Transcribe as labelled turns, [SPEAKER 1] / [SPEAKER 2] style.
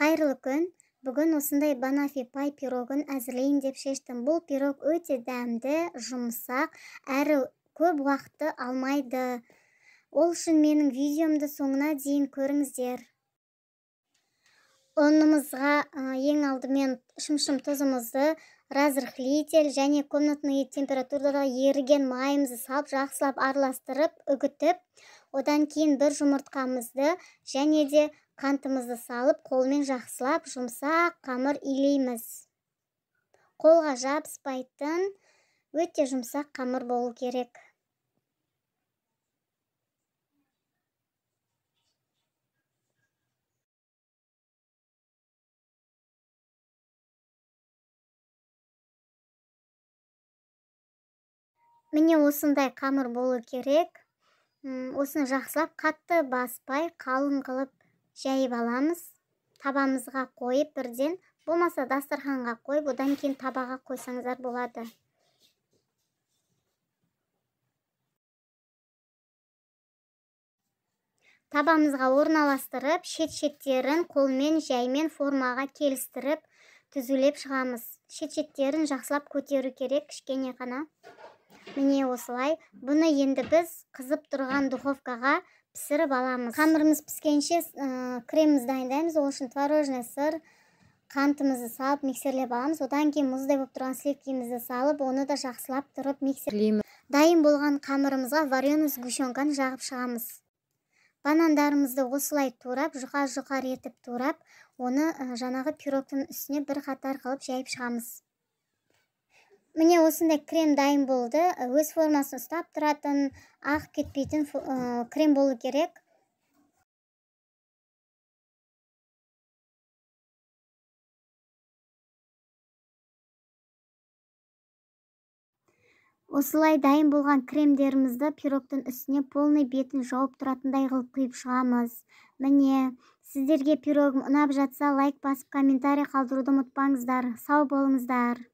[SPEAKER 1] Қайырлы күн. Бүгін осындай банафи пай пирогын әзірлейін деп шештім. Бұл пирог өте дәмді, жұмсақ, әрі көп уақытты алмайды. Ол үшін менің видеомды соңына дейін көріңіздер. Онымызға ең алдымен шымшым тұзымызды, разрыхлитель және комнатный температурада еріген майымызды салып, жақсылап араластырып, үгітіп, одан кейін бір жұмыртқамызды және де қантымызды салып, қолмен жақсылап жұмсақ қамыр илейміз. Қолға жабыспайтын өте жұмсақ қамыр болу керек. Міне осындай қамыр болу керек. Осыны жақсылап қатты баспай, қалың қылып жайып аламыз. Табамызға қойып бірден, болмаса дастарханға қойып, одан кейін табаға қойсаңыздар болады. Табамызға орналастырып, шет-шеттерін қолмен жаймен формаға келістіріп, түзулеп шығамыз. Шет-шеттерін жақсылап көтеру керек, кішкене ғана. Міне осылай. Бұны енді біз қызып тұрған духовкаға пісіріп аламыз. Қамырымыз піскенше кремімізді дайындаймыз. Ол үшін творожный сыр, қантымызды салып миксерлеп аламыз. Одан кейін мұздай болып тұрған сливкімізді салып, оны да жақсылап тұрып миксерлейміз. Дайын болған қамырымызға вареный сгущенканы жағып шығамыз. Банандарымызды осылай турап, жұқа-жұқа етіп турап, оны жаңағы пирогтың үстіне бір қатар қылып жайып шығамыз. Міне осындай крем дайын болды. Өз формасын ұстап тұратын, ақ кетпейтін крем болу керек. Осылай дайын болған кремдерімізді пирогтың үстіне полный бетін жауып тұратындай қылып құйып шығамыз. Міне, сіздерге пирогым ұнап жатса, лайк басып, комментарий қалдыруды ұмытпаңыздар. Сау болыңыздар.